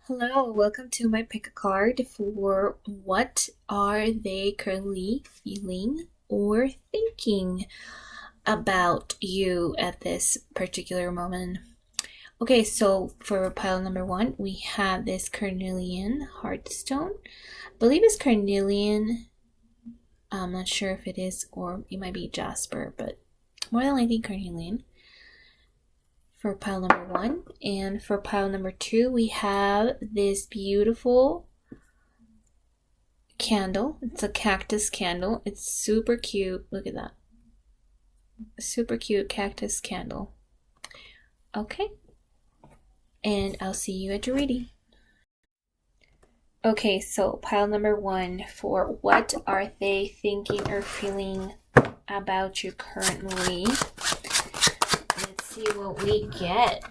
Hello, welcome to my pick a card for what are they currently feeling or thinking about you at this particular moment. Okay, so for pile number one, we have this carnelian heartstone. I believe it's carnelian. I'm not sure if it is or it might be jasper, but more than likely carnelian for pile number one. And for pile number two, we have this beautiful candle. It's a cactus candle. It's super cute. Look at that. Super cute cactus candle. Okay. And I'll see you at your reading. Okay, so pile number one for what are they thinking or feeling about you currently. Let's see what we get.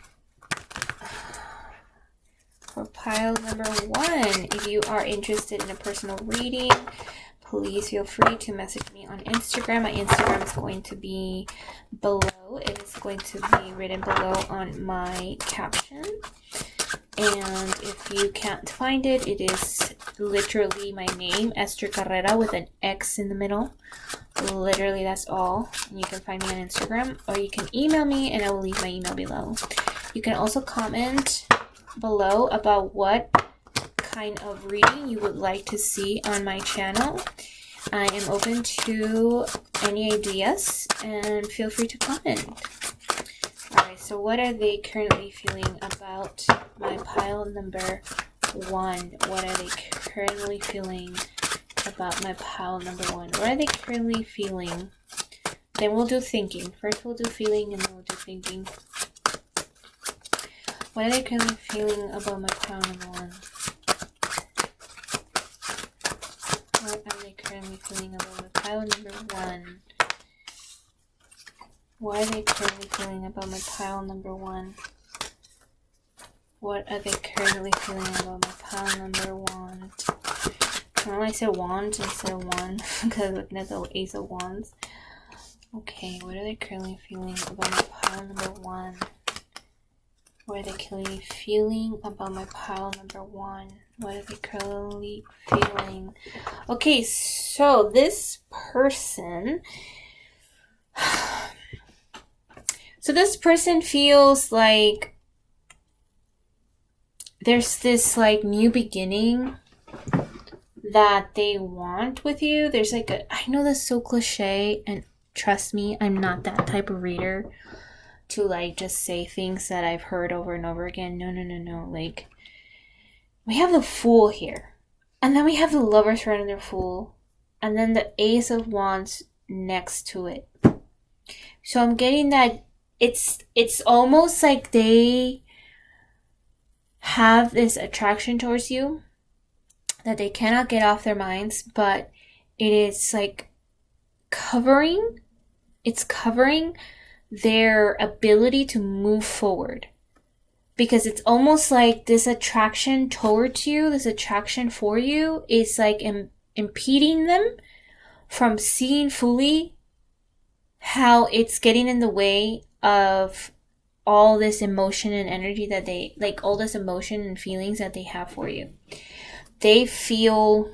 For pile number one, if you are interested in a personal reading, please feel free to message me on Instagram. My Instagram is going to be below. It is going to be written below on my caption. And if you can't find it, it is literally my name, Esther Carrera, with an X in the middle. Literally, that's all. And you can find me on Instagram, or you can email me, and I will leave my email below. You can also comment below about what kind of reading you would like to see on my channel. I am open to any ideas, and feel free to comment. Alright, so what are they currently feeling about my pile number one? What are they currently feeling about my pile number one? What are they currently feeling? Then we'll do thinking. First we'll do feeling, and then we'll do thinking. What are they currently feeling about my pile number one? What are they currently feeling about my pile number one? What are they currently feeling about my pile number one? What are they currently feeling about my pile number one? When I said wand instead of one, because looking at the Ace of Wands. Okay, what are they currently feeling about my pile number one? What are they currently feeling about my pile number one? What are they currently feeling? Okay, so this person... So this person feels like there's this like new beginning that they want with you. There's like I know that's so cliche, and trust me, I'm not that type of reader to like just say things that I've heard over and over again. No. Like, we have the Fool here, and then we have the Lovers right under Fool, and then the Ace of Wands next to it. So I'm getting that it's almost like they have this attraction towards you that they cannot get off their minds, but it is like covering their ability to move forward, because it's almost like this attraction towards you, this attraction for you is like impeding them from seeing fully how it's getting in the way of all this emotion and energy that they like, all this emotion and feelings that they have for you. They feel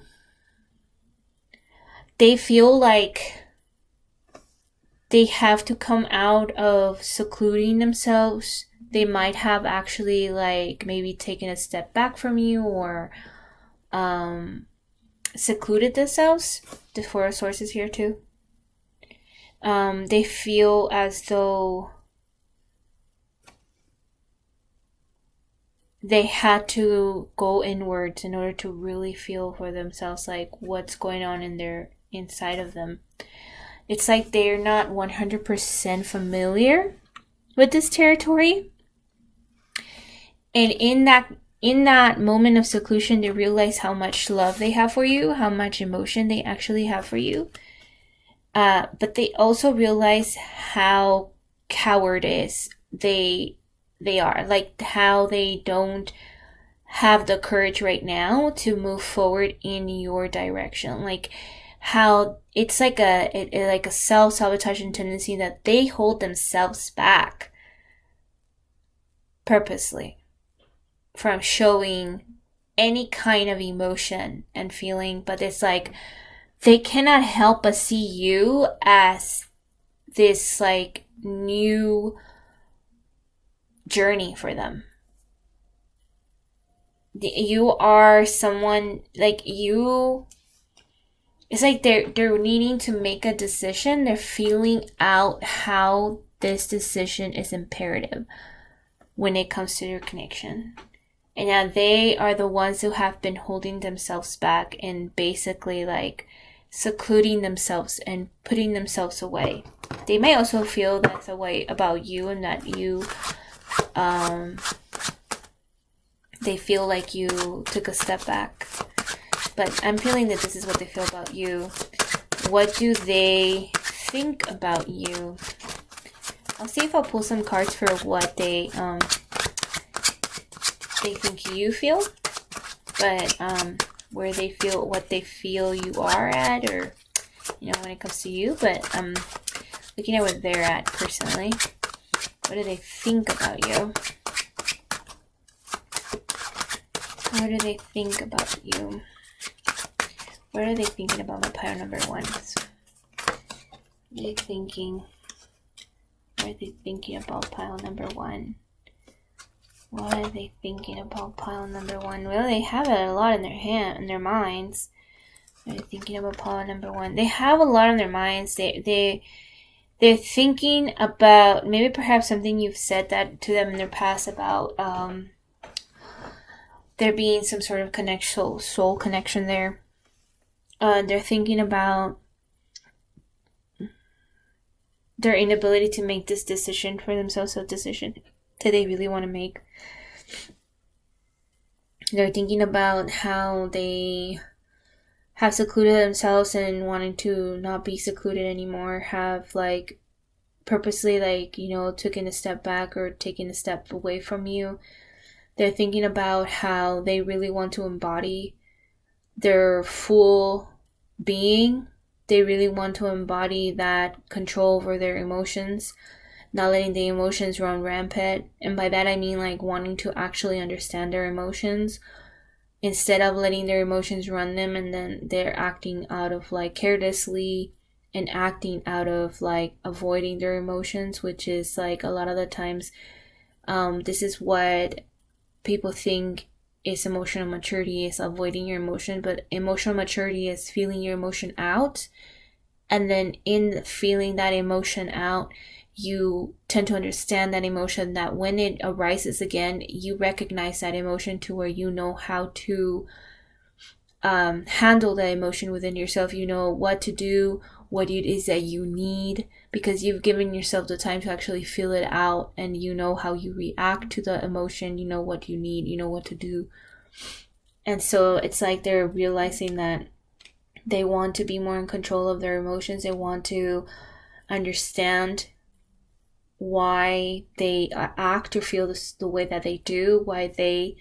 like they have to come out of secluding themselves. They might have actually like maybe taken a step back from you, or secluded themselves. The Four of Swords is here too. They feel as though they had to go inwards in order to really feel for themselves like what's going on in their inside of them. It's like they're not 100% familiar with this territory. And in that moment of seclusion, they realize how much love they have for you, how much emotion they actually have for you. But they also realize how cowardice they are, like how they don't have the courage right now to move forward in your direction. Like how it's like a self-sabotaging tendency that they hold themselves back purposely. from showing any kind of emotion and feeling, but it's like they cannot help but see you as this like new journey for them. You are someone like you. It's like they're needing to make a decision. They're feeling out how this decision is imperative when it comes to your connection. And now they are the ones who have been holding themselves back and basically like secluding themselves and putting themselves away. They may also feel that's a way about you, and that you, they feel like you took a step back. But I'm feeling that this is what they feel about you. What do they think about you? I'll see if I'll pull some cards for what they think you feel, but where they feel, what they feel you are at, or when it comes to you. But I'm looking at where they're at personally. What do they think about you? What do they think about you? What are they thinking about my pile number 1? What are they thinking? What are they thinking about pile number 1? What are they thinking about pile number 1? Well, they have it a lot in their minds. They're thinking about pile number 1. They have a lot on their minds. They're thinking about maybe perhaps something you've said that to them in their past about there being some sort of connection, soul connection there. They're thinking about their inability to make this decision for themselves, a decision that they really want to make. They're thinking about how they have secluded themselves and wanting to not be secluded anymore, have like purposely taken a step back or taken a step away from you. They're thinking about how they really want to embody their full being. They really want to embody that control over their emotions, not letting the emotions run rampant. And by that I mean like wanting to actually understand their emotions instead of letting their emotions run them, and then they're acting out of like carelessly and acting out of like avoiding their emotions, which is like a lot of the times this is what people think is emotional maturity, is avoiding your emotion. But emotional maturity is feeling your emotion out, and then in feeling that emotion out, you tend to understand that emotion, that when it arises again, you recognize that emotion to where you know how to handle the emotion within yourself. You know what to do, what it is that you need, because you've given yourself the time to actually feel it out, and you know how you react to the emotion, you know what you need, you know what to do. And so it's like they're realizing that they want to be more in control of their emotions. They want to understand why they act or feel the way that they do, why they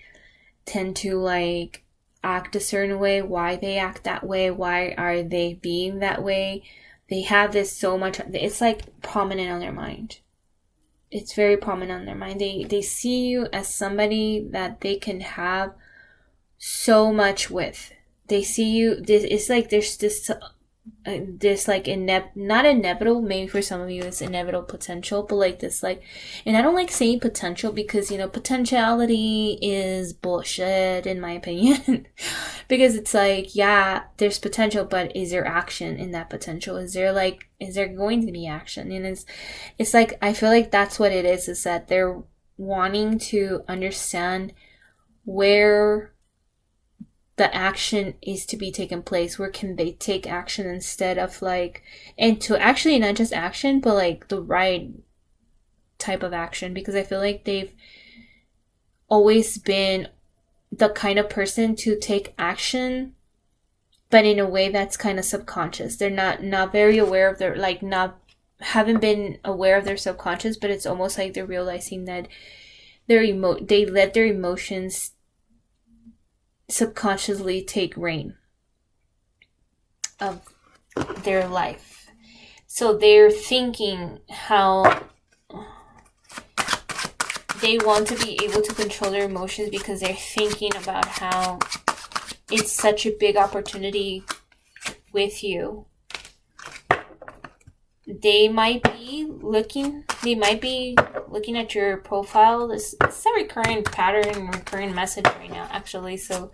tend to like act a certain way, why they act that way, why are they being that way. They have this so much, it's like prominent on their mind. It's very prominent on their mind. They see you as somebody that they can have so much with. They see you, it's like there's this like not inevitable, maybe for some of you it's inevitable potential, but like this like, and I don't like saying potential because potentiality is bullshit in my opinion because it's like, yeah, there's potential, but is there action in that potential? Is there going to be action? And it's like, I feel like that's what it is that they're wanting to understand where the action is to be taken place. Where can they take action instead of like, and to actually not just action, but like the right type of action, because I feel like they've always been the kind of person to take action, but in a way that's kind of subconscious. They're not very aware of their, like, haven't been aware of their subconscious, but it's almost like they're realizing that they let their emotions subconsciously take reign of their life. So they're thinking how they want to be able to control their emotions because they're thinking about how it's such a big opportunity with you. They might be looking at your profile. This is a recurring pattern, recurring message right now, actually. So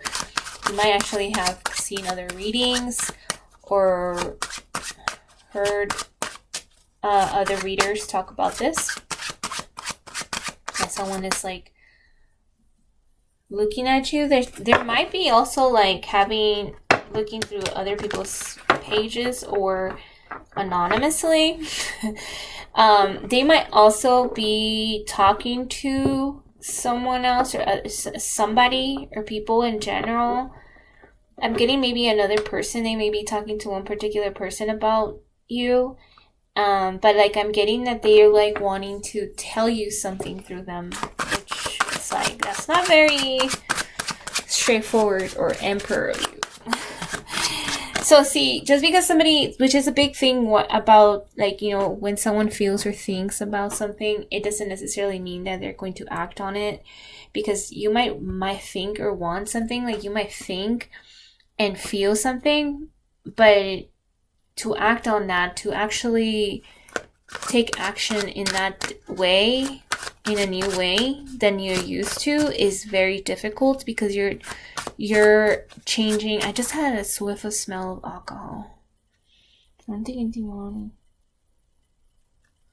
you might actually have seen other readings or heard other readers talk about this. That someone is like looking at you. There might be also like looking through other people's pages or anonymously. They might also be talking to someone else or somebody or people in general. I'm getting maybe another person. They may be talking to one particular person about you. But like I'm getting that they are like wanting to tell you something through them, which is like, that's not very straightforward or emperor. So see, just because somebody, which is a big thing about like, you know, when someone feels or thinks about something, it doesn't necessarily mean that they're going to act on it, because you might think or want something, like you might think and feel something, but to act on that, to actually take action in that way, in a new way than you're used to, is very difficult because you're changing. I just had a whiff of smell of alcohol. I don't think anything wrong.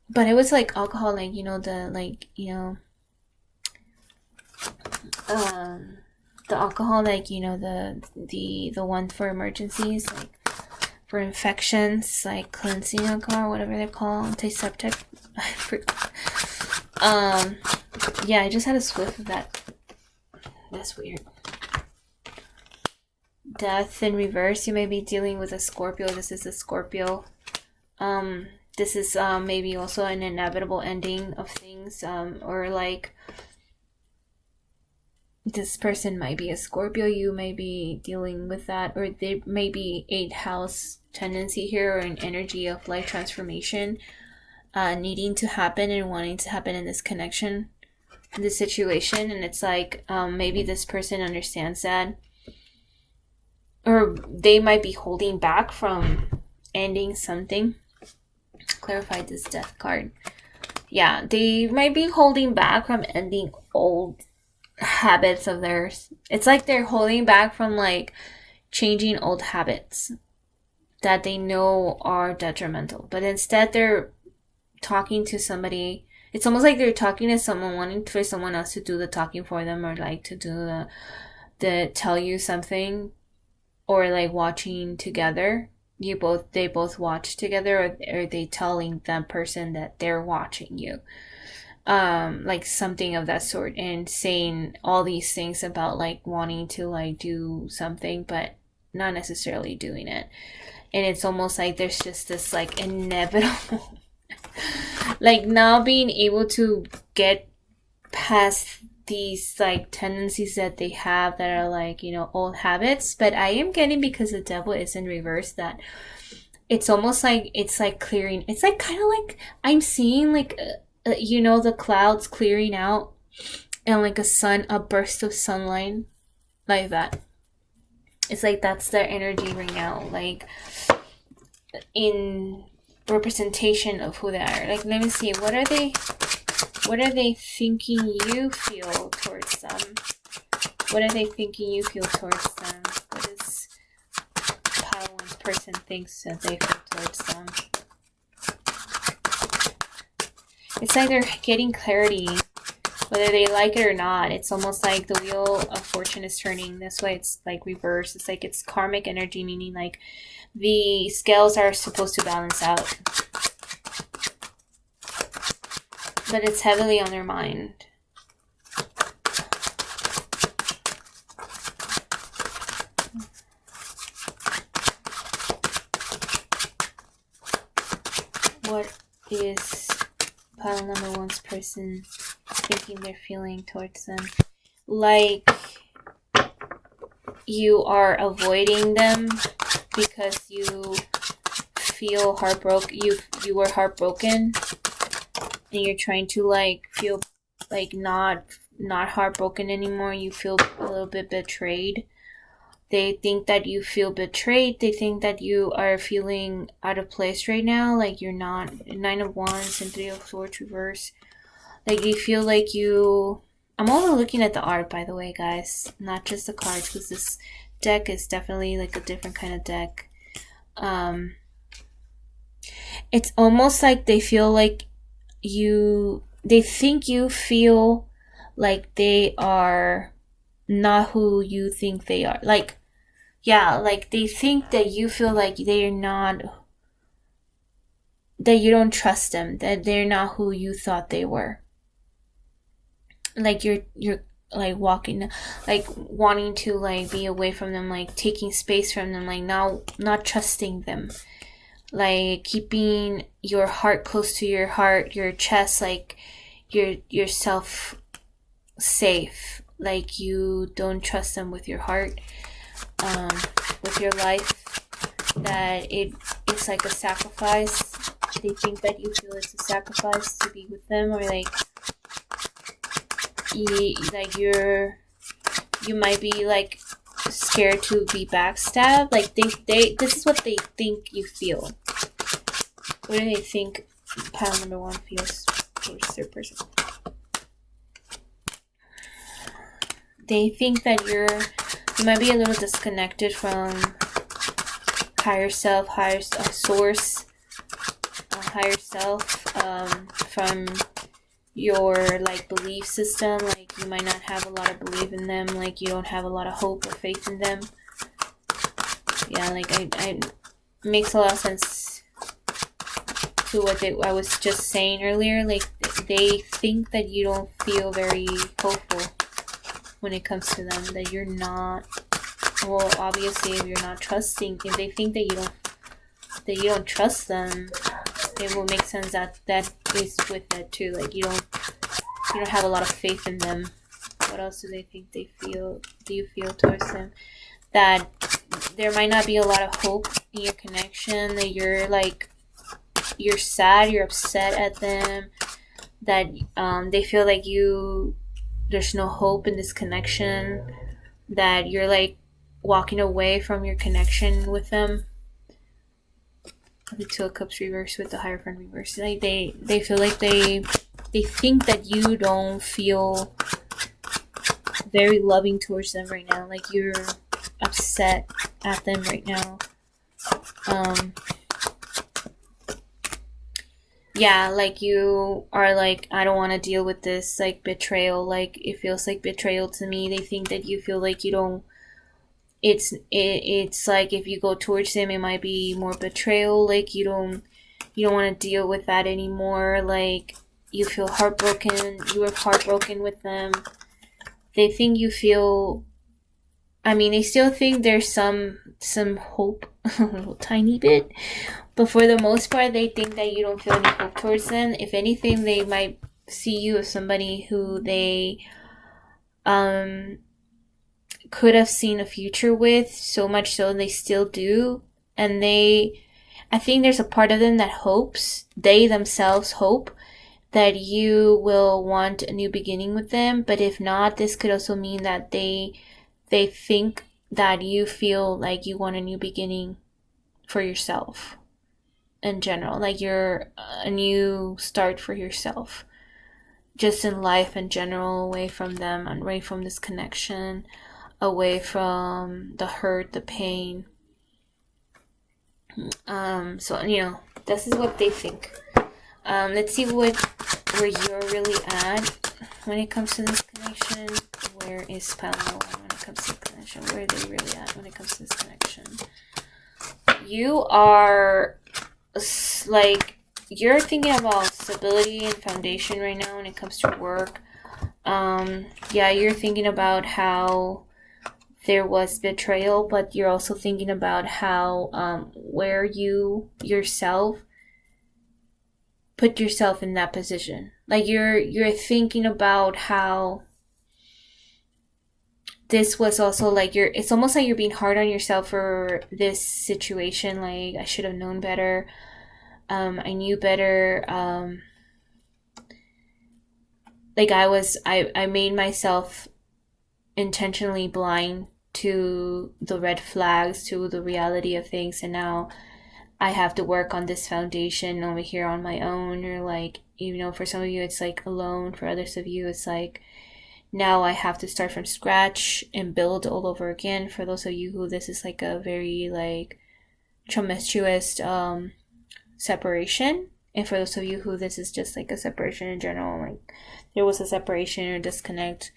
But it was like alcohol, like, you know, the alcohol, like, you know, the one for emergencies, like for infections, like cleansing alcohol, whatever they're called, antiseptic. I forgot. Yeah, I just had a whiff of that. That's weird. Death in reverse. You may be dealing with a Scorpio. This is a Scorpio. This is maybe also an inevitable ending of things, or like this person might be a Scorpio. You may be dealing with that, or there may be 8th house tendency here, or an energy of life transformation needing to happen and wanting to happen in this connection, in this situation. And it's like maybe this person understands that, or they might be holding back from ending something. Clarify this death card. Yeah, they might be holding back from ending old habits of theirs. It's like they're holding back from like changing old habits that they know are detrimental, but instead they're talking to somebody. It's almost like they're talking to someone, wanting for someone else to do the talking for them, or like to do the tell you something, or like watching together. They both watch together, or they telling that person that they're watching you, like something of that sort, and saying all these things about like wanting to like do something but not necessarily doing it. And it's almost like there's just this like inevitable like not being able to get past these like tendencies that they have that are like, you know, old habits. But I am getting, because the devil is in reverse, that it's almost like it's like clearing. It's like kind of like I'm seeing like you know, the clouds clearing out and like a burst of sunlight, like that. It's like that's their energy right now, like in representation of who they are. Like, let me see, what are they thinking you feel towards them? What are they thinking you feel towards them? What is pile one's person thinks that they feel towards them? It's like they're getting clarity, whether they like it or not. It's almost like the wheel of fortune is turning. That's why it's like reverse. It's like it's karmic energy, meaning like the scales are supposed to balance out. But it's heavily on their mind. What is pile number one's person thinking they're feeling towards them? Like you are avoiding them because you feel heartbroken. You were heartbroken, and you're trying to like feel like not heartbroken anymore. You feel a little bit betrayed. They think that you feel betrayed. They think that you are feeling out of place right now. Like you're not. 9 of Wands and 3 of Swords reverse. Like you feel like you... I'm only looking at the art, by the way, guys. Not just the cards, because this deck is definitely like a different kind of deck. It's almost like they feel like they think you feel like they are not who you think they are. Like, yeah, like they think that you feel like they're not, that you don't trust them, that they're not who you thought they were. Like you're like walking, like wanting to like be away from them, like taking space from them, like now not trusting them, like keeping your heart close to your heart, your chest, like yourself safe. Like you don't trust them with your heart, with your life, that it's like a sacrifice. They think that you feel it's a sacrifice to be with them, or like you might be like scared to be backstabbed. Like they this is what they think you feel. What do they think pile number 1 feels towards third person? They think that you might be a little disconnected from higher self, higher source, higher self, from your like belief system. Like you might not have a lot of belief in them, like you don't have a lot of hope or faith in them. Yeah, like I makes a lot of sense to what I was just saying earlier. Like they think that you don't feel very hopeful when it comes to them, that you're not, well, obviously if you're not trusting, if they think that you don't trust them, it will make sense that is with that too. Like you don't have a lot of faith in them. What else do they think do you feel towards them? That there might not be a lot of hope in your connection, that you're sad, you're upset at them, that they feel like there's no hope in this connection, that you're like walking away from your connection with them. The 2 of Cups reversed with the Hierophant reversed. Like they feel like they think that you don't feel very loving towards them right now. Like you're upset at them right now. Yeah, like you are like, I don't want to deal with this, like betrayal. Like it feels like betrayal to me. They think that you feel like you don't. It's like if you go towards them, it might be more betrayal. Like you don't want to deal with that anymore. Like you feel heartbroken. You were heartbroken with them. They think you feel. I mean, they still think there's some hope, a little tiny bit, but for the most part, they think that you don't feel any hope towards them. If anything, they might see you as somebody who they could have seen a future with, so much so they still do. And I think there's a part of them that hopes, they themselves hope, that you will want a new beginning with them. But if not, this could also mean that they think that you feel like you want a new beginning for yourself in general, like you're a new start for yourself, just in life in general, away from them, away from this connection, away from the hurt, the pain. So this is what they think. Let's see where you're really at when it comes to this connection. Where is pile number 1 when it comes to the connection? Where are they really at when it comes to this connection? You are like, you're thinking about stability and foundation right now when it comes to work. Yeah, you're thinking about how there was betrayal, but you're also thinking about how where you yourself put yourself in that position. Like you're thinking about how this was also like it's almost like you're being hard on yourself for this situation. Like, I should have known better. I knew better. like I made myself intentionally blind to the red flags, to the reality of things, and now I have to work on this foundation over here on my own. Or like, you know, for some of you it's like alone, for others of you it's like now I have to start from scratch and build all over again. For those of you who this is like a very like tumultuous separation, and for those of you who this is just like a separation in general, like there was a separation or disconnect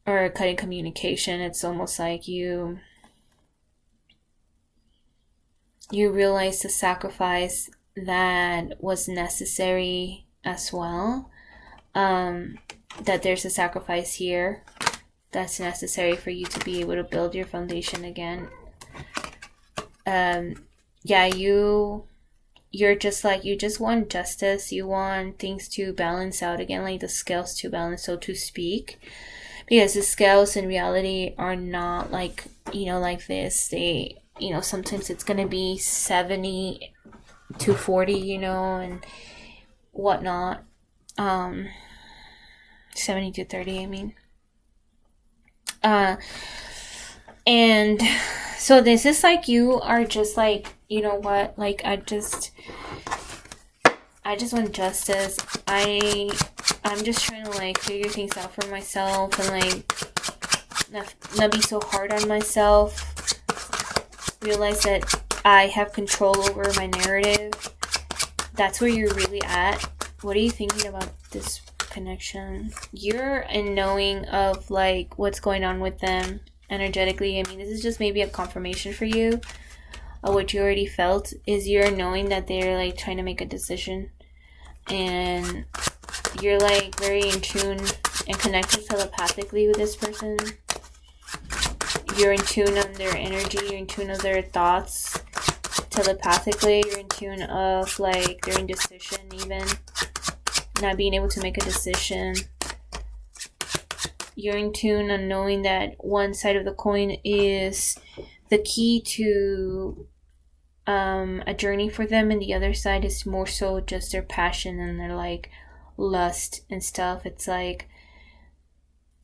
or cutting communication, it's almost like you realize the sacrifice that was necessary as well. That there's a sacrifice here that's necessary for you to be able to build your foundation again. Yeah, you're just like, you just want justice. You want things to balance out again, like the scales to balance, so to speak. Because the scales in reality are not like, you know, like this. They, you know, sometimes it's going to be 70 to 40, you know, and whatnot. 70 to 30, I mean. And so this is like, you are just like, you know what, like I just want justice. I'm just trying to like figure things out for myself and like not be so hard on myself. Realize that I have control over my narrative. That's where you're really at. What are you thinking about this connection? You're in knowing of like what's going on with them energetically. I mean, this is just maybe a confirmation for you of what you already felt, is you're knowing that they're like trying to make a decision, and you're like very in tune and connected telepathically with this person. You're in tune on their energy, you're in tune of their thoughts telepathically, you're in tune of like their indecision, even not being able to make a decision. You're in tune on knowing that one side of the coin is the key to a journey for them, and the other side is more so just their passion and their like lust and stuff. It's like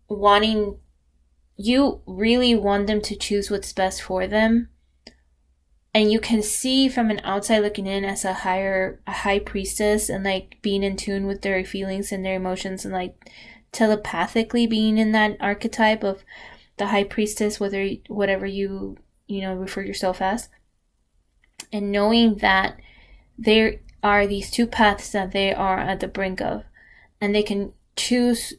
wanting, you really want them to choose what's best for them, and you can see from an outside looking in as a high priestess, and like being in tune with their feelings and their emotions, and like telepathically being in that archetype of the high priestess, whatever you know refer yourself as, and knowing that there are these two paths that they are at the brink of, and they can choose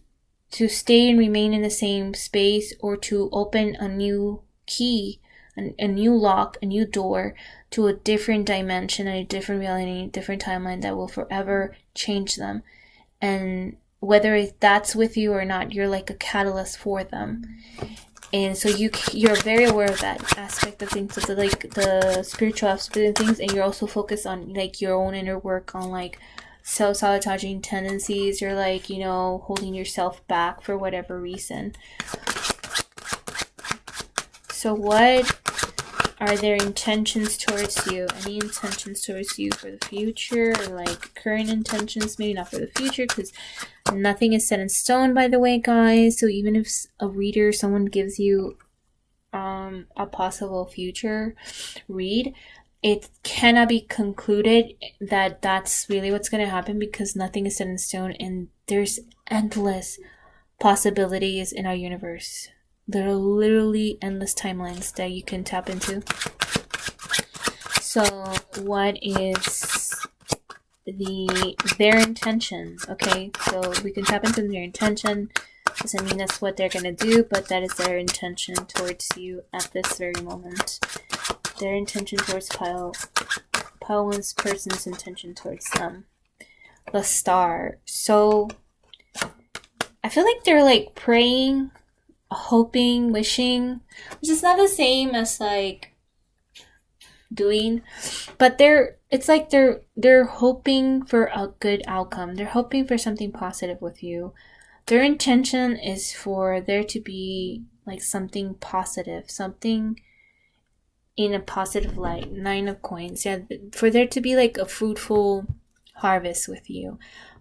to stay and remain in the same space, or to open a new key, a new lock, a new door to a different dimension, a different reality, a different timeline that will forever change them. And whether that's with you or not, you're like a catalyst for them. And so you're very aware of that aspect of things, of the spiritual aspect of things, and you're also focused on like your own inner work on like self-sabotaging tendencies, or like, you know, holding yourself back for whatever reason. So what are their intentions towards you? Any intentions towards you for the future, or like current intentions? Maybe not for the future, because nothing is set in stone, by the way, guys. So even if a reader, someone gives you a possible future read, it cannot be concluded that that's really what's going to happen, because nothing is set in stone, and there's endless possibilities in our universe. There are literally endless timelines that you can tap into. So what is their intention? Okay, so we can tap into their intention. Doesn't mean that's what they're gonna do, but that is their intention towards you at this very moment. Their intention towards Pile 1's person's intention towards them. The Star. So I feel like they're like praying, hoping, wishing, which is not the same as like doing, but it's like they're hoping for a good outcome. They're hoping for something positive with you. Their intention is for there to be like something positive, something in a positive light. 9 of Coins. Yeah, for there to be like a fruitful harvest with you,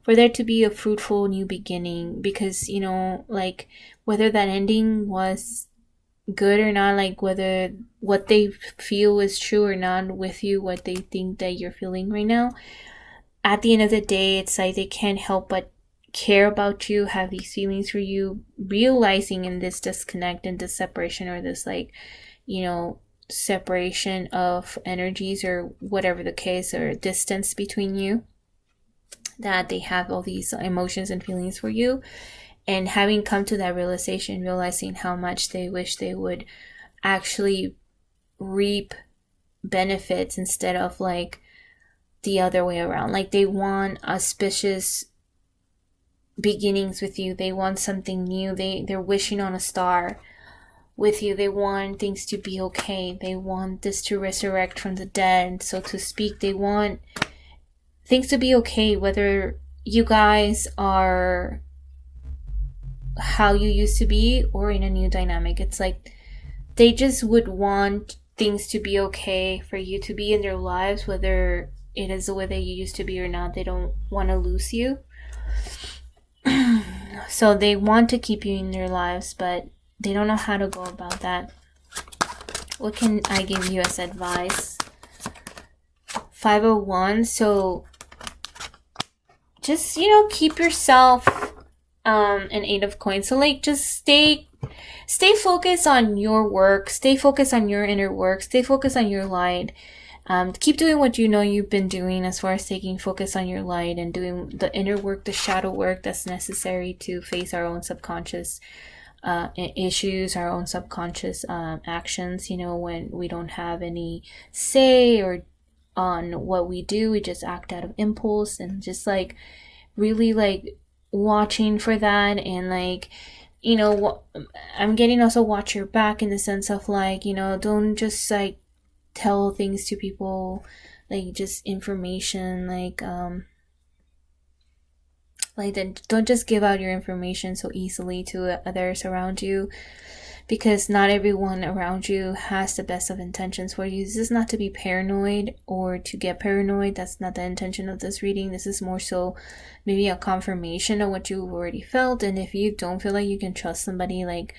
for there to be a fruitful new beginning, because, you know, like, whether that ending was good or not, like whether what they feel is true or not with you, what they think that you're feeling right now, at the end of the day, it's like they can't help but care about you, have these feelings for you, realizing in this disconnect and this separation, or this, like, you know, separation of energies, or whatever the case, or distance between you, that they have all these emotions and feelings for you. And having come to that realization, realizing how much they wish they would actually reap benefits instead of, like, the other way around. Like, they want auspicious beginnings with you. They want something new. They're wishing on a star with you. They want things to be okay. They want this to resurrect from the dead, so to speak. They want things to be okay, whether you guys are how you used to be or in a new dynamic. It's like they just would want things to be okay, for you to be in their lives, whether it is the way that you used to be or not. They don't want to lose you. So they want to keep you in their lives, but they don't know how to go about that. What can I give you as advice? 501. So just, you know, keep yourself an 8 of coins. So, like, just stay focused on your work, stay focused on your inner work, stay focused on your light. Keep doing what you know you've been doing, as far as taking focus on your light and doing the inner work, the shadow work that's necessary to face our own subconscious issues, our own subconscious actions. You know, when we don't have any say or on what we do, we just act out of impulse, and just, like, really, like, watching for that. And, like, you know, I'm getting also watch your back, in the sense of, like, you know, don't just, like, tell things to people, like, just information, like don't just give out your information so easily to others around you, because not everyone around you has the best of intentions for you. This is not to be paranoid or to get paranoid. That's not the intention of this reading. This is more so maybe a confirmation of what you've already felt. And if you don't feel like you can trust somebody, like,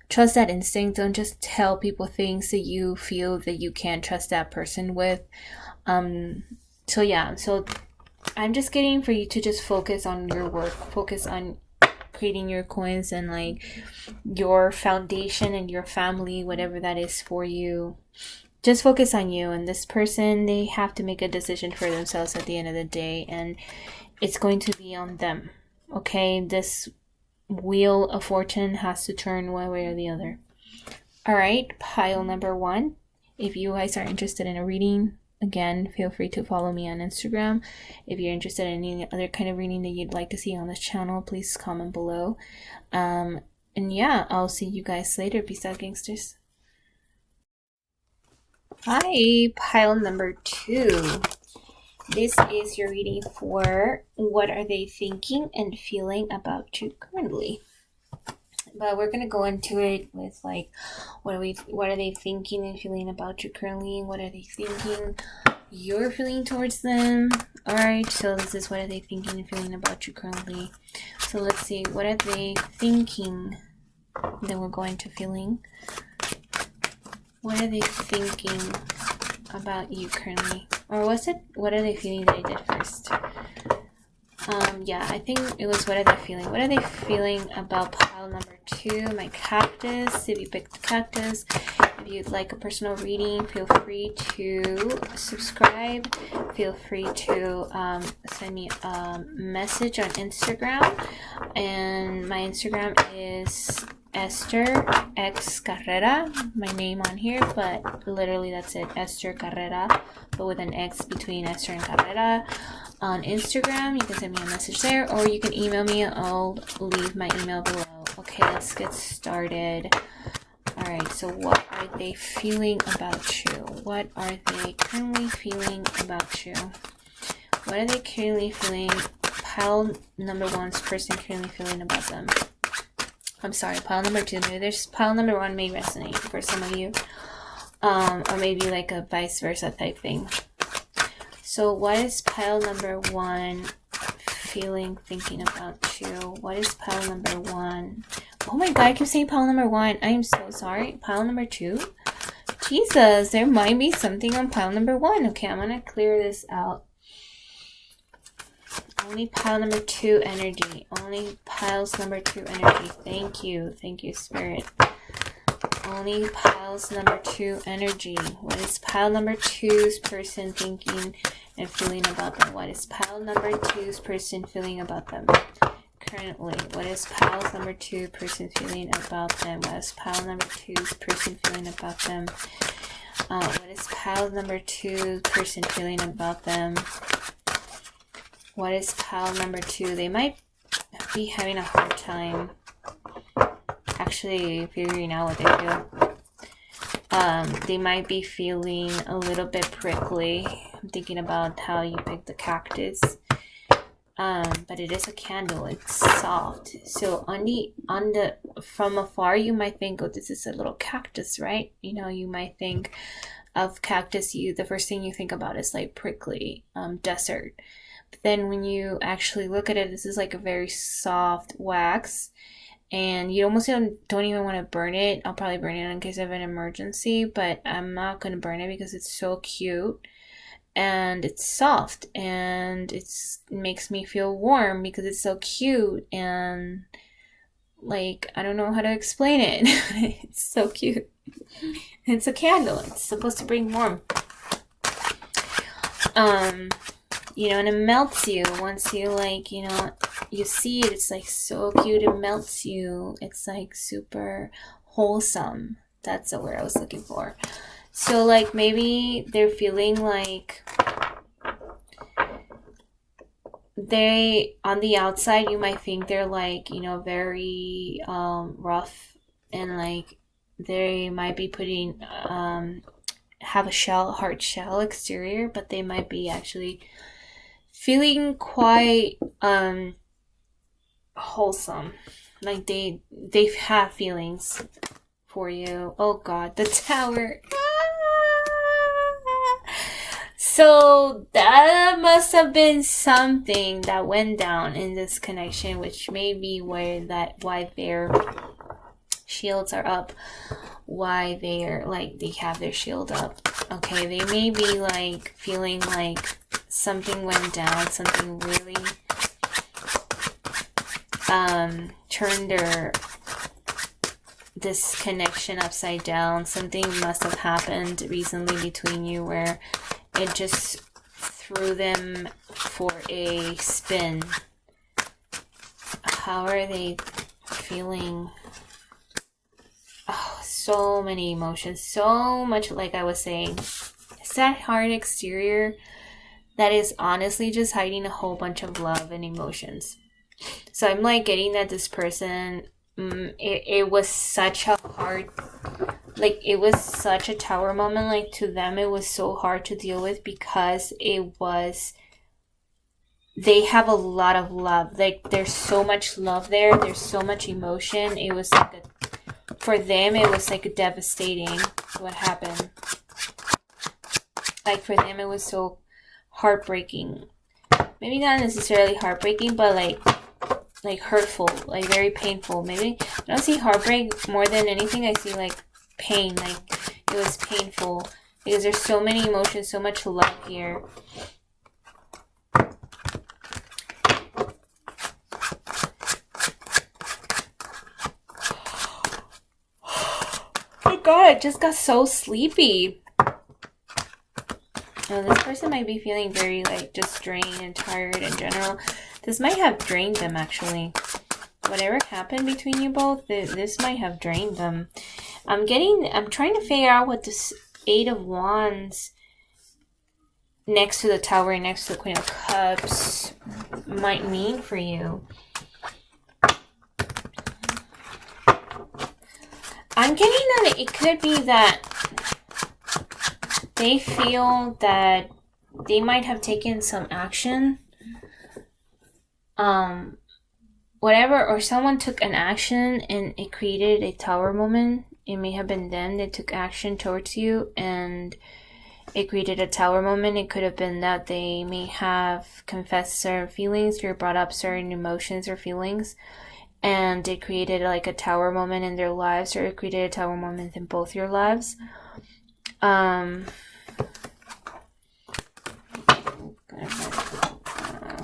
trust that instinct. Don't just tell people things that you feel that you can't trust that person with. So yeah, so I'm just getting for you to just focus on your work, focus on creating your coins, and, like, your foundation and your family, whatever that is for you. Just focus on you. And this person, they have to make a decision for themselves at the end of the day, and it's going to be on them. Okay, this wheel of fortune has to turn one way or the other. All right, pile number 1. If you guys are interested in a reading, again, feel free to follow me on Instagram. If you're interested in any other kind of reading that you'd like to see on this channel, please comment below. And yeah, I'll see you guys later. Peace out, gangsters. Hi, pile number 2. This is your reading for what are they thinking and feeling about you currently. But we're gonna go into it with, like, what are they thinking and feeling about you currently? What are they thinking you're feeling towards them? Alright, so this is what are they thinking and feeling about you currently. So let's see, what are they thinking? Then we're going to feeling. What are they thinking about you currently? Or was it what are they feeling that I did first? Yeah, I think it was what are they feeling. What are they feeling about pile number 2, my cactus? If you picked cactus, if you'd like a personal reading, feel free to subscribe. Feel free to send me a message on Instagram. And my Instagram is Esther X Carrera, my name on here, but literally that's it, Esther Carrera, but with an X between Esther and Carrera. On Instagram, you can send me a message there, or you can email me. I'll leave my email below. Okay, let's get started. Alright, so what are they feeling about you? What are they currently feeling about you? What are they currently feeling? Pile number 1's person currently feeling about them. I'm sorry, pile number 2. Maybe there's pile number 1 may resonate for some of you. Or maybe like a vice versa type thing. So what is pile number 1 feeling, thinking about you? What is pile number 1? Oh my god, I keep saying pile number 1. I am so sorry. Pile number 2? Jesus, there might be something on pile number 1. Okay, I'm gonna clear this out. Only pile number 2 energy. Only piles number 2 energy. Thank you. Thank you, Spirit. Only piles number 2 energy. What is pile number 2's person thinking and feeling about them? What is pile number 2's person feeling about them currently? What is pile number 2 person feeling about them? What is pile number 2's person feeling about them? What is pile number 2 person feeling about them? What is pile number 2? They might be having a hard time actually figuring out what they feel. They might be feeling a little bit prickly. I'm thinking about how you picked the cactus. But it is a candle. It's soft. So from afar, you might think, oh, this is a little cactus, right? You know, you might think of cactus. The first thing you think about is like prickly desert. But then when you actually look at it, this is like a very soft wax. And you almost don't even want to burn it. I'll probably burn it in case of an emergency, but I'm not going to burn it because it's so cute. And it's soft. And it makes me feel warm because it's so cute. And, like, I don't know how to explain it. It's so cute. It's a candle. It's supposed to bring warmth. You know, and it melts you once you, like, you know, you see it. It's like so cute. It melts you. It's like super wholesome. That's the word I was looking for. So like maybe they're feeling like they, on the outside, you might think they're like, you know, very rough, and like they might be putting have a hard shell exterior, but they might be actually feeling quite wholesome. Like they have feelings for you. Oh god, the Tower. So that must have been something that went down in this connection, which may be why their shields are up, why they're like they have their shield up. Okay, they may be like feeling like something went down, something really turned this connection upside down. Something must have happened recently between you where it just threw them for a spin. How are they feeling? Oh, so many emotions. So much, like I was saying. It's that hard exterior that is honestly just hiding a whole bunch of love and emotions. So I'm like getting that this person, it was such a hard, like it was such a Tower moment. Like to them it was so hard to deal with because they have a lot of love. Like there's so much love there. There's so much emotion. It was like for them it was like devastating what happened. Like for them it was so heartbreaking. Maybe not necessarily heartbreaking, but like hurtful, like very painful. Maybe I don't see heartbreak more than anything. I see like pain. Like it was painful because there's so many emotions, so much love here. Oh god, I just got so sleepy. Oh, this person might be feeling very like just drained and tired in general. This might have drained them actually. Whatever happened between you both, this might have drained them. I'm trying to figure out what this 8 of Wands next to the Tower, next to the Queen of Cups might mean for you. I'm getting that it could be that they feel that they might have taken some action. Whatever, or someone took an action and it created a Tower moment. It may have been them that took action towards you, and It created a tower moment. It could have been that they may have confessed certain feelings or brought up certain emotions or feelings, and it created like a tower moment in their lives, or it created a tower moment in both your lives.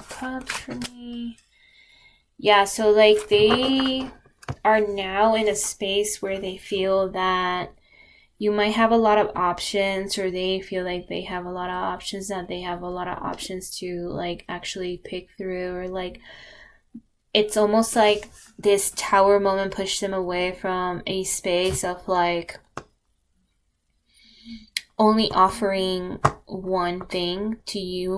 Cups for me. Yeah, so like they are now in a space where they feel that you might have a lot of options, or they feel like they have a lot of options, that they have a lot of options to like actually pick through, or like it's almost like this tower moment pushed them away from a space of like only offering one thing to you,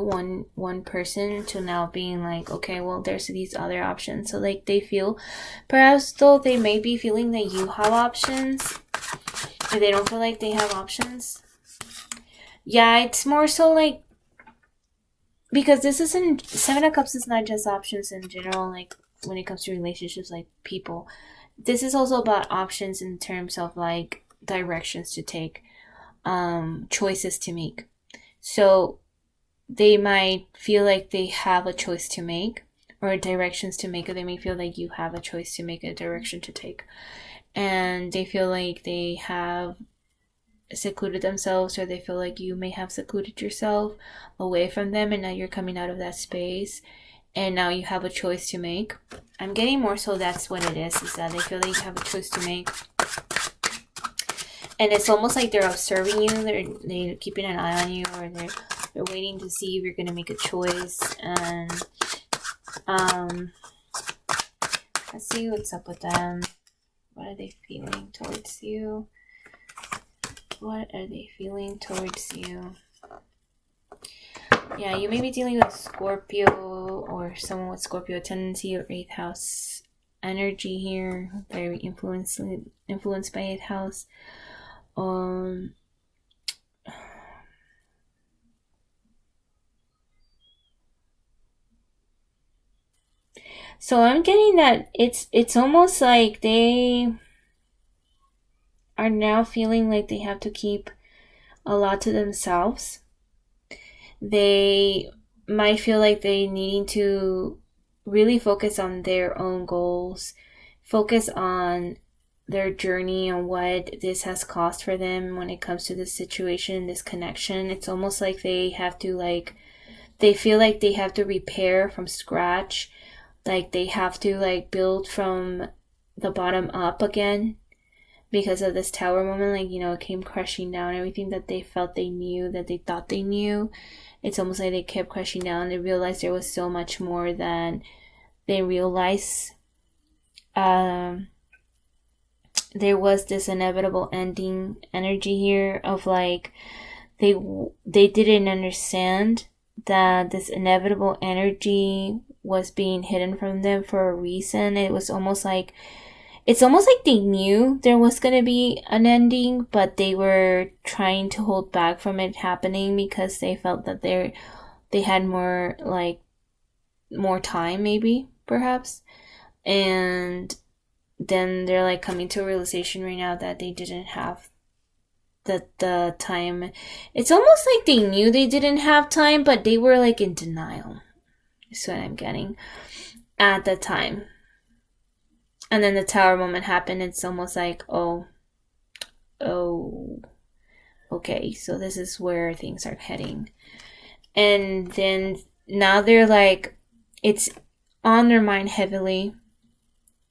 one person, to now being like, okay, well, there's these other options. So like they feel, perhaps though they may be feeling that you have options, or they don't feel like they have options. Yeah, it's more so like, because this isn't, Seven of Cups is not just options in general, like when it comes to relationships, like people. This is also about options in terms of like directions to take, choices to make. So they might feel like they have a choice to make, or directions to make, or they may feel like you have a choice to make, a direction to take, and they feel like they have secluded themselves, or they feel like you may have secluded yourself away from them, and now you're coming out of that space and now you have a choice to make. I'm getting more so that's what it is that they feel like you have a choice to make. And it's almost like they're observing you, they're keeping an eye on you, or they're waiting to see if you're gonna make a choice. And let's see what's up with them. What are they feeling towards you? What are they feeling towards you? Yeah, you may be dealing with Scorpio, or someone with Scorpio tendency, or 8th house energy here. Very influenced by 8th house. So I'm getting that it's almost like they are now feeling like they have to keep a lot to themselves. They might feel like they needing to really focus on their own goals, focus on their journey, on what this has cost for them when it comes to this situation, this connection. It's almost like they have to they feel like they have to repair from scratch, like they have to build from the bottom up again, because of this tower moment. It came crashing down. Everything that they felt they knew, that they thought they knew, it's almost like they kept crashing down. They realized there was so much more than they realized. There was this inevitable ending energy here of they didn't understand that this inevitable energy was being hidden from them for a reason. It's almost like they knew there was going to be an ending, but they were trying to hold back from it happening because they felt that they had more time, maybe, perhaps. And then they're coming to a realization right now that they didn't have the time. It's almost like they knew they didn't have time, but they were in denial. That's what I'm getting at the time. And then the tower moment happened. It's almost like, oh, okay, so this is where things are heading. And then now they're it's on their mind heavily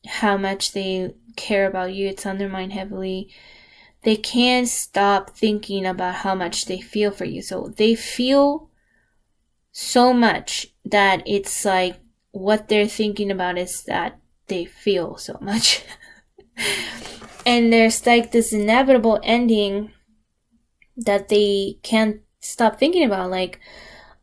how much they care about you. It's on their mind heavily. They can't stop thinking about how much they feel for you. So they feel so much that it's what they're thinking about is that they feel so much. And there's this inevitable ending that they can't stop thinking about.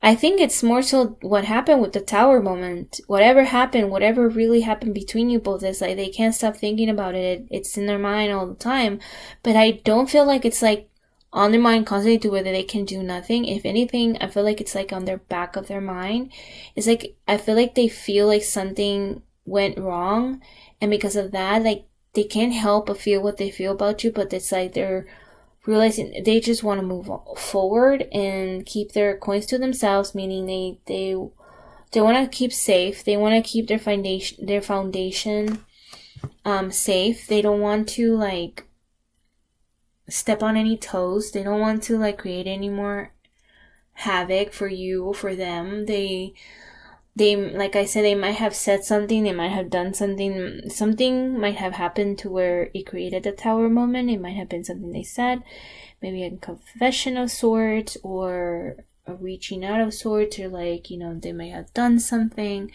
I think it's more so what happened with the tower moment. Whatever happened, whatever really happened between you both, is they can't stop thinking about it. It's in their mind all the time. But I don't feel like it's on their mind constantly to whether they can do nothing. If anything, I feel like it's on their back of their mind. It's I feel like they feel something went wrong, and because of that, they can't help but feel what they feel about you, but it's they're realizing they just want to move forward and keep their coins to themselves, meaning they want to keep safe. They want to keep their foundation safe. They don't want to like step on any toes. They don't want to like create any more havoc for you, for them. They like I said, they might have said something, they might have done something might have happened to where it created the tower moment. It might have been something they said, maybe a confession of sorts, or a reaching out of sorts, or like, you know, they may have done something,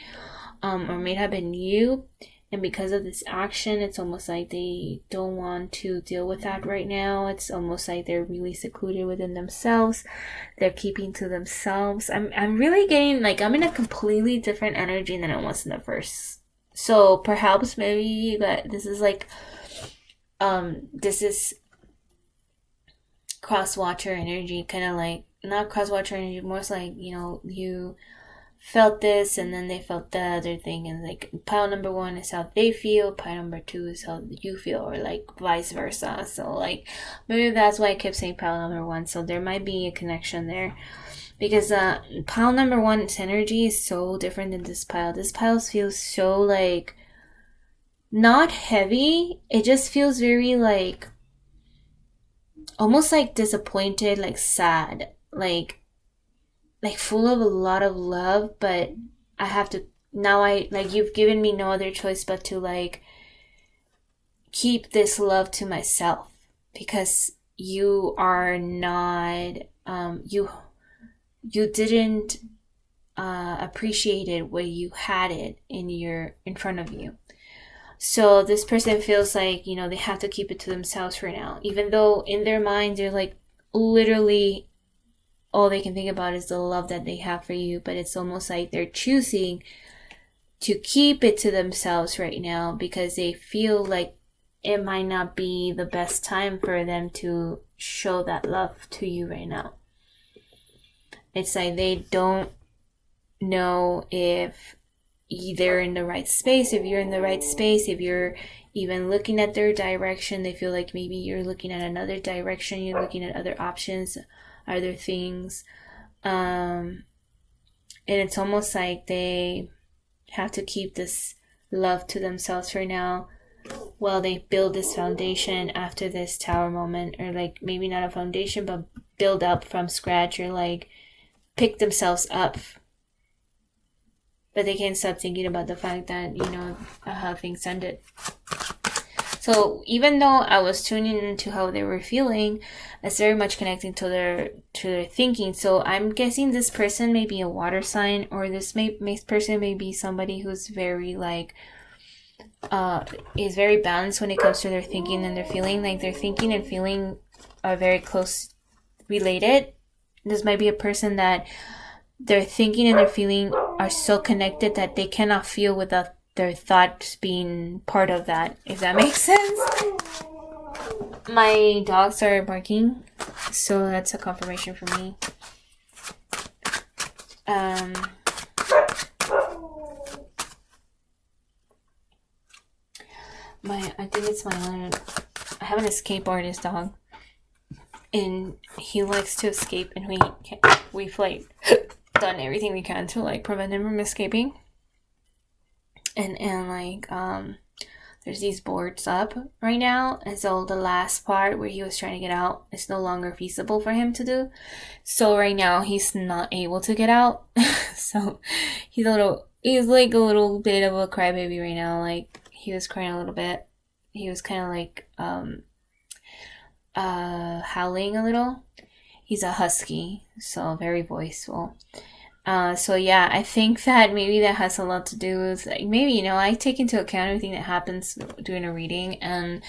or may have been you. And because of this action, it's almost like they don't want to deal with that right now. It's almost like they're really secluded within themselves. They're keeping to themselves. I'm really getting, like, I'm in a completely different energy than I was in the first. So perhaps maybe that this is like, this is cross-watcher energy, kind of like, not cross-watcher energy, more like, you know, you felt this and then they felt the other thing, and like pile number 1 is how they feel, pile number 2 is how you feel, or like vice versa. So like maybe that's why I kept saying pile number 1. So there might be a connection there, because pile number 1's energy is so different than this pile. This pile feels so like not heavy, it just feels very like almost like disappointed, like sad, like full of a lot of love, but I have to, now I, like, you've given me no other choice but to, like, keep this love to myself, because you are not, you didn't, appreciate it when you had it in front of you. So this person feels like, you know, they have to keep it to themselves for now, even though in their mind, they're like, literally, all they can think about is the love that they have for you. But it's almost like they're choosing to keep it to themselves right now, because they feel like it might not be the best time for them to show that love to you right now. It's like they don't know if they're in the right space, if you're in the right space, if you're even looking at their direction. They feel like maybe you're looking at another direction, you're looking at other options, other things, and it's almost like they have to keep this love to themselves for now while they build this foundation after this tower moment, or like maybe not a foundation but build up from scratch, or like pick themselves up. But they can't stop thinking about the fact that, you know, how things ended. So even though I was tuning into how they were feeling, it's very much connecting to their thinking. So I'm guessing this person may be a water sign, or this person may be somebody who's very like is very balanced when it comes to their thinking and their feeling. Like their thinking and feeling are very close related. This might be a person that their thinking and their feeling are so connected that they cannot feel without their thoughts being part of that, if that makes sense. My dogs are barking, so that's a confirmation for me. I think it's I have an escape artist dog, and he likes to escape, and we've like done everything we can to like prevent him from escaping. And like there's these boards up right now, and so the last part where he was trying to get out is no longer feasible for him to do. So right now he's not able to get out. So he's like a little bit of a crybaby right now. Like he was crying a little bit. He was kind of like howling a little. He's a husky, so very voiceful. So yeah, I think that maybe that has a lot to do with, like, maybe, you know, I take into account everything that happens during a reading, and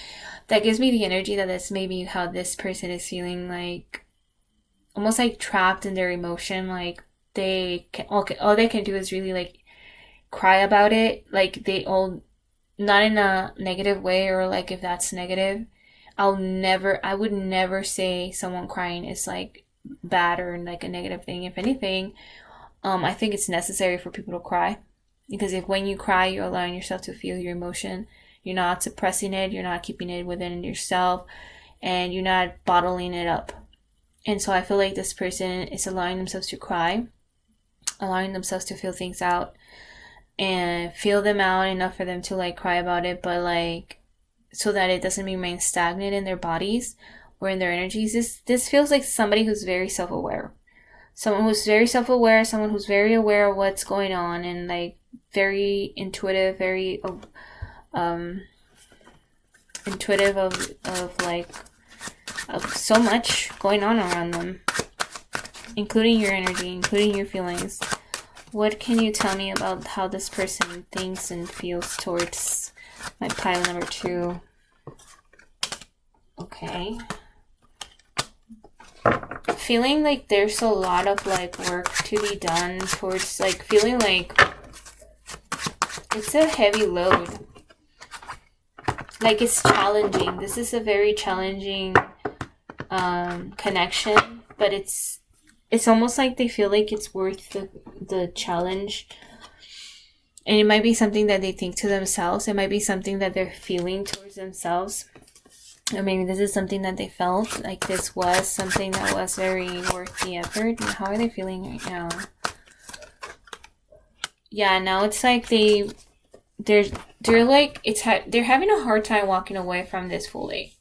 that gives me the energy that that's maybe how this person is feeling, like almost like trapped in their emotion. Like all they can do is really like cry about it. Like they all, not in a negative way, or like if that's negative, I would never say someone crying is like bad or like a negative thing. If anything, I think it's necessary for people to cry, because if when you cry, you're allowing yourself to feel your emotion. You're not suppressing it. You're not keeping it within yourself. and you're not bottling it up. And so I feel like this person is allowing themselves to cry, allowing themselves to feel things out, and feel them out enough for them to like cry about it, but like so that it doesn't remain stagnant in their bodies or in their energies. This feels like somebody who's very self-aware. Someone who's very self-aware, someone who's very aware of what's going on, and like very intuitive, very intuitive of so much going on around them, including your energy, including your feelings. What can you tell me about how this person thinks and feels towards my pile number 2? Okay. Feeling like there's a lot of like work to be done towards, like feeling like it's a heavy load. Like it's challenging. This is a very challenging connection, but it's almost like they feel like it's worth the challenge. And it might be something that they think to themselves. It might be something that they're feeling towards themselves. Or maybe this is something that they felt like this was something that was very worth the effort. And how are they feeling right now? Yeah, now it's like they're like they're having a hard time walking away from this fully.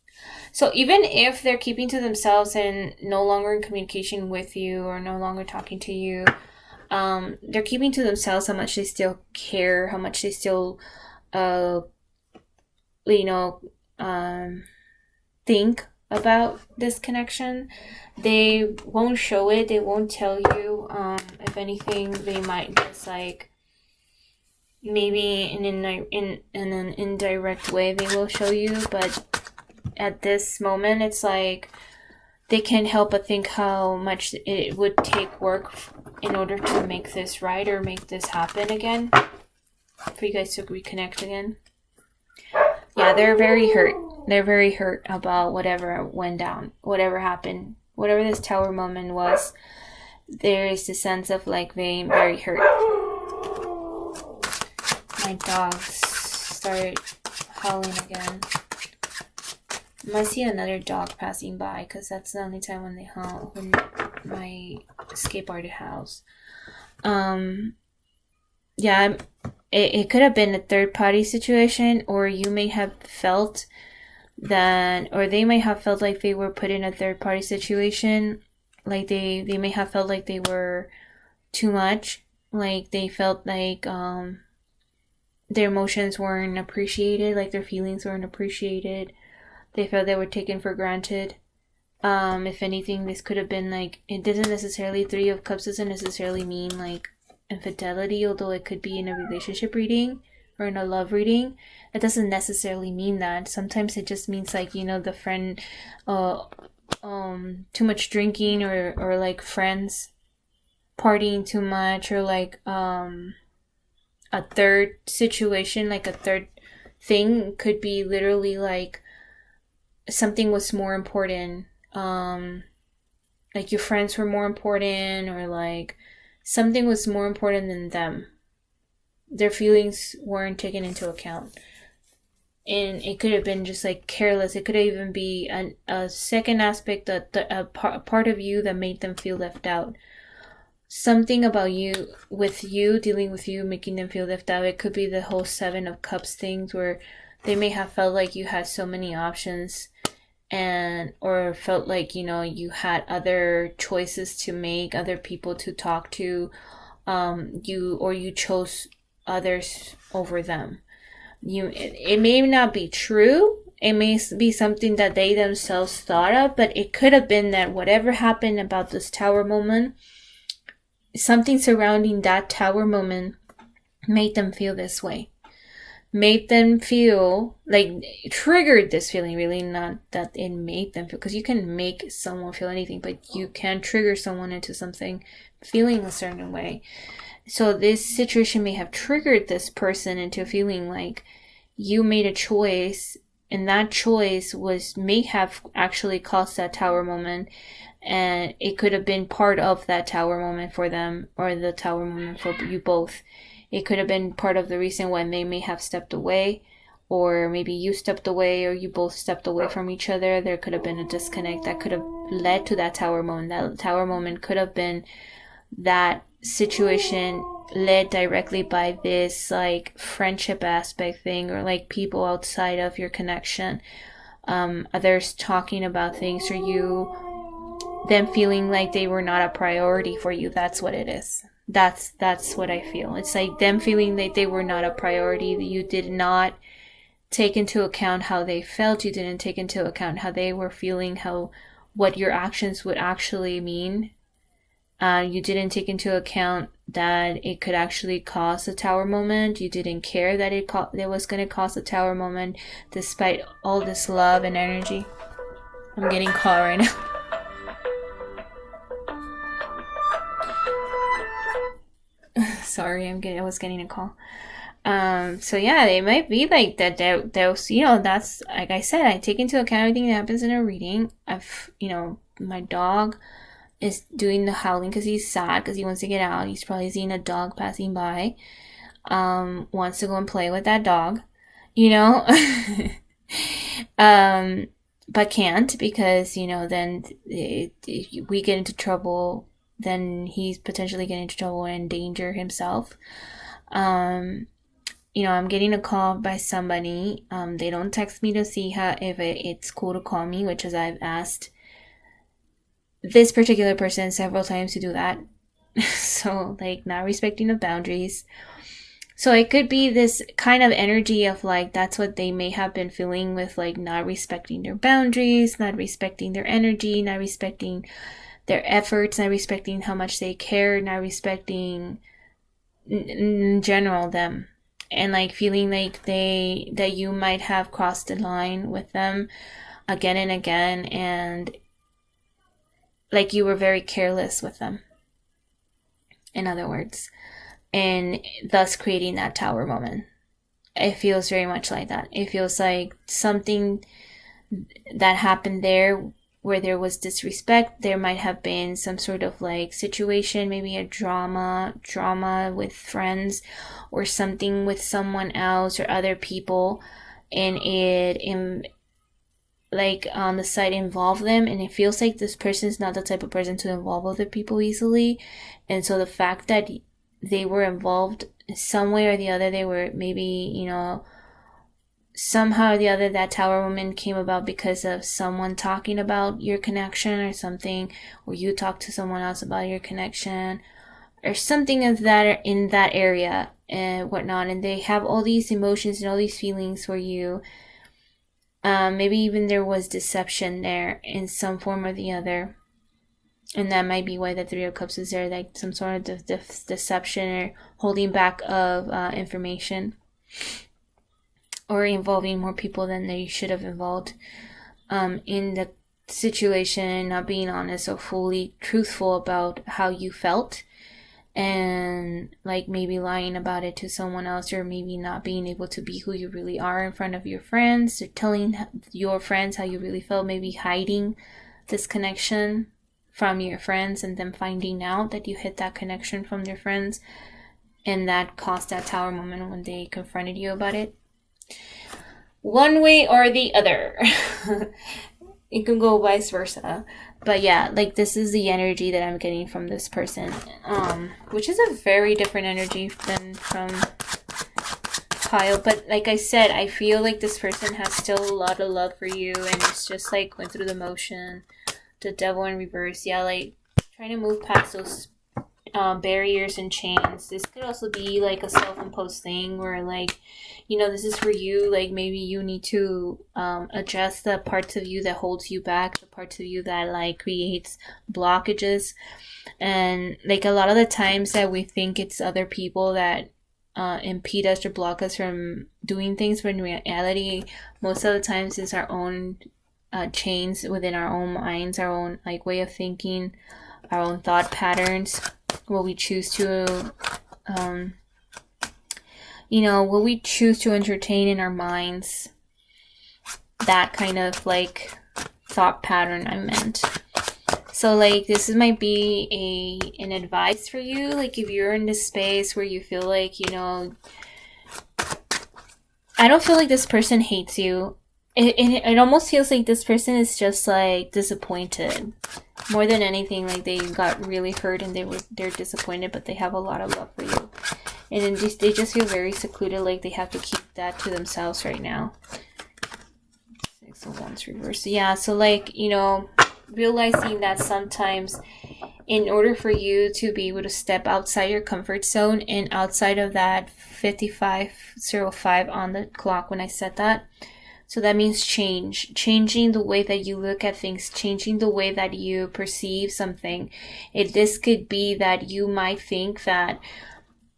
So even if they're keeping to themselves and no longer in communication with you or no longer talking to you, they're keeping to themselves how much they still care, how much they still, think about this connection. They won't show it. They won't tell you. If anything, they might just like maybe in an indirect way they will show you. But at this moment, it's like they can't help but think how much it would take work in order to make this right or make this happen again, for you guys to reconnect again. Yeah, they're very hurt. They're very hurt about whatever went down, whatever happened, whatever this tower moment was. There is a sense of like being very hurt. My dogs started howling again. I must see another dog passing by, because that's the only time when they howl, when my escape artist howls. Yeah, it could have been a third party situation, or you may have felt that, or they may have felt like they were put in a third party situation. Like they may have felt like they were too much. Like they felt like their emotions weren't appreciated, like their feelings weren't appreciated. They felt they were taken for granted. If anything, this could have been like, it doesn't necessarily, 3 of Cups doesn't necessarily mean like infidelity, although it could be in a relationship reading or in a love reading. It doesn't necessarily mean that. Sometimes it just means like, the friend, too much drinking, or like friends partying too much, or like a third situation, like a third thing could be literally like something was more important, like your friends were more important, or like something was more important than them. Their feelings weren't taken into account. And it could have been just like careless. It could even be a second aspect, a part of you that made them feel left out. Something about you, dealing with you, making them feel left out. It could be the whole 7 of Cups things, where they may have felt like you had so many options, or felt like, you had other choices to make, other people to talk to, you chose others over them. It may not be true. It may be something that they themselves thought of, but it could have been that whatever happened about this tower moment, something surrounding that tower moment made them feel this way. Made them feel like, triggered this feeling, really, not that it made them feel, because you can make someone feel anything, but you can trigger someone into something feeling a certain way. So this situation may have triggered this person into feeling like you made a choice, and that choice may have actually caused that tower moment, and it could have been part of that tower moment for them, or the tower moment for you both. It could have been part of the reason why they may have stepped away, or maybe you stepped away or you both stepped away from each other. There could have been a disconnect that could have led to that tower moment. That tower moment could have been that situation led directly by this like friendship aspect thing, or like people outside of your connection, others talking about things, or you them feeling like they were not a priority for you. That's what it is. That's what I feel. It's like them feeling like they were not a priority, that you did not take into account how they felt, you didn't take into account how they were feeling, how what your actions would actually mean. You didn't take into account that it could actually cause a tower moment. You didn't care that it was going to cause a tower moment, despite all this love and energy. I'm getting caught right now. Sorry, I was getting a call. So yeah, it might be like that. Those, that's like I said, I take into account everything that happens in a reading. My dog is doing the howling because he's sad, because he wants to get out. He's probably seeing a dog passing by. Wants to go and play with that dog, but can't, because then if we get into trouble, then he's potentially getting into trouble and endanger himself. I'm getting a call by somebody. They don't text me to see if it's cool to call me, which is I've asked this particular person several times to do that. So like not respecting the boundaries. So it could be this kind of energy of like, that's what they may have been feeling with like not respecting their boundaries, not respecting their energy, not respecting their efforts, not respecting how much they care, not respecting in general them, and like feeling like that you might have crossed the line with them again and again, and like you were very careless with them, in other words, and thus creating that tower moment. It feels very much like that. It feels like something that happened there where there was disrespect. There might have been some sort of like situation, maybe a drama with friends, or something with someone else or other people, and like on the side involve them, and it feels like this person is not the type of person to involve other people easily. And so the fact that they were involved some way or the other, they were maybe, somehow or the other, that tower moment came about because of someone talking about your connection or something, or you talked to someone else about your connection or something of that in that area and whatnot, and they have all these emotions and all these feelings for you. Maybe even there was deception there in some form or the other, and that might be why the Three of Cups is there, like some sort of deception or holding back of information, or involving more people than they should have involved in the situation, not being honest or fully truthful about how you felt, and like maybe lying about it to someone else, or maybe not being able to be who you really are in front of your friends, or telling your friends how you really felt, maybe hiding this connection from your friends and them finding out that you hid that connection from their friends, and that caused that tower moment when they confronted you about it. One way or the other. It can go vice versa. But yeah, like this is the energy that I'm getting from this person, which is a very different energy than from Kyle. But like I said, I feel like this person has still a lot of love for you, and it's just like went through the motion. The Devil in reverse. Yeah, like trying to move past those barriers and chains. This could also be like a self-imposed thing where like, this is for you. Like maybe you need to address the parts of you that holds you back, the parts of you that like creates blockages. And like a lot of the times that we think it's other people that impede us or block us from doing things, but in reality, most of the times it's our own chains within our own minds, our own like way of thinking, our own thought patterns, what we choose to what we choose to entertain in our minds. That kind of like thought pattern I meant. So like this might be an advice for you, like if you're in this space where you feel like I don't feel like this person hates you. It almost feels like this person is just like disappointed more than anything. Like they got really hurt and they're disappointed, but they have a lot of love for you, and then they just feel very secluded. Like they have to keep that to themselves right now. Six of Wands reverse. Yeah, so like, you know, realizing that sometimes in order for you to be able to step outside your comfort zone and outside of that 55:05 on the clock when I said that, so that means changing the way that you look at things, changing the way that you perceive something. This could be that you might think that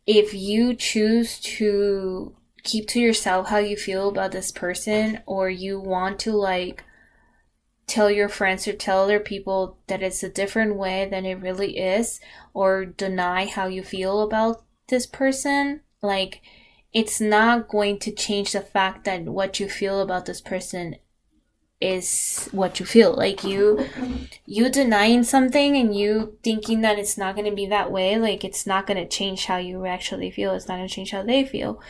if you choose to keep to yourself how you feel about this person, or you want to like tell your friends or tell other people that it's a different way than it really is, or deny how you feel about this person, like, it's not going to change the fact that what you feel about this person is what you feel. Like you denying something and you thinking that it's not going to be that way, like it's not going to change how you actually feel. It's not going to change how they feel.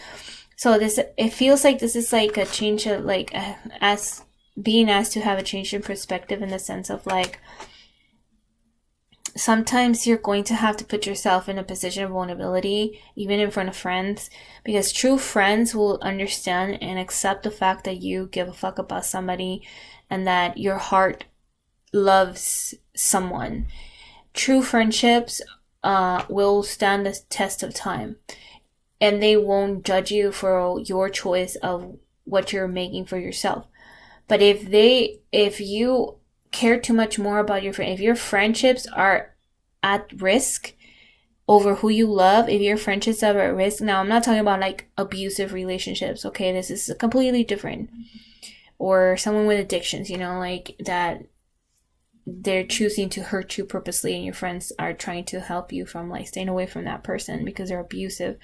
So it feels like this is like a change of like as being asked to have a change in perspective, in the sense of like, sometimes you're going to have to put yourself in a position of vulnerability, even in front of friends, because true friends will understand and accept the fact that you give a fuck about somebody and that your heart loves someone. True friendships will stand the test of time, and they won't judge you for your choice of what you're making for yourself. But if you care too much more about your friend, if your friendships are at risk over who you love, if your friendships are at risk, now I'm not talking about like abusive relationships, okay, this is completely different, or someone with addictions, you know, like that they're choosing to hurt you purposely and your friends are trying to help you from like staying away from that person because they're abusive,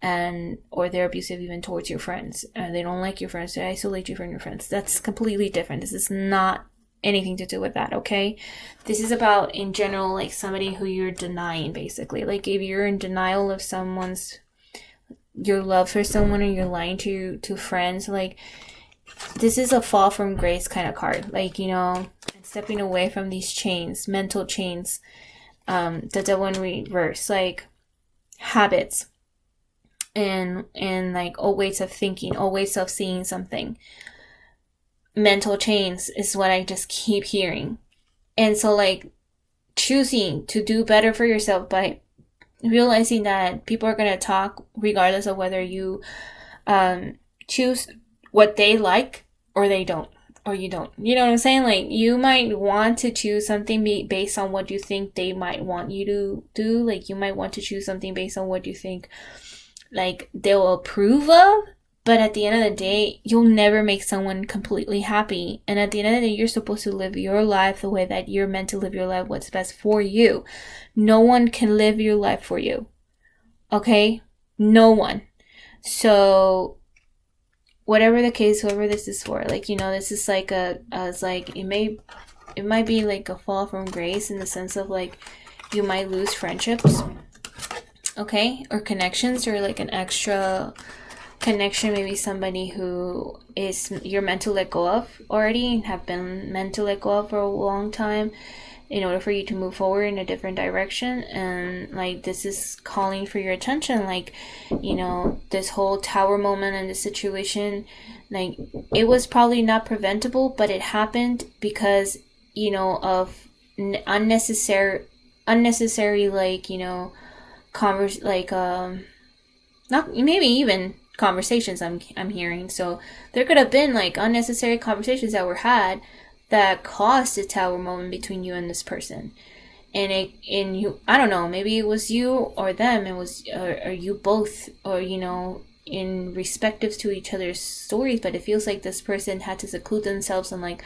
and or they're abusive even towards your friends, they don't like your friends, they isolate you from your friends. That's completely different. This is not anything to do with that, okay? This is about, in general, like somebody who you're denying, basically. Like if you're in denial of your love for someone, or you're lying to friends, like this is a fall from grace kind of card. Like, you know, stepping away from these chains, mental chains, the devil in reverse, like habits and like old ways of thinking, old ways of seeing something. Mental chains is what I just keep hearing. And so like choosing to do better for yourself by realizing that people are going to talk regardless of whether you choose what they like or they don't, or you don't. You know what I'm saying? Like you might want to choose something based on what you think they might want you to do. Like you might want to choose something based on what you think like they'll approve of, but at the end of the day, you'll never make someone completely happy. And at the end of the day, you're supposed to live your life the way that you're meant to live your life, what's best for you. No one can live your life for you, okay? No one. So whatever the case, whoever this is for, like, you know, this is like it's like it might be like a fall from grace, in the sense of like you might lose friendships, okay, or connections, or like an extra connection, maybe somebody who is you're meant to let go of already, and have been meant to let go of for a long time, in order for you to move forward in a different direction. And like this is calling for your attention, like, you know, this whole tower moment in this situation, like it was probably not preventable, but it happened because, you know, of unnecessary like, you know, not maybe even conversations I'm hearing. So there could have been like unnecessary conversations that were had that caused a tower moment between you and this person. And I don't know, maybe it was you or them, it was or you both, or, you know, in respective to each other's stories, but it feels like this person had to seclude themselves and like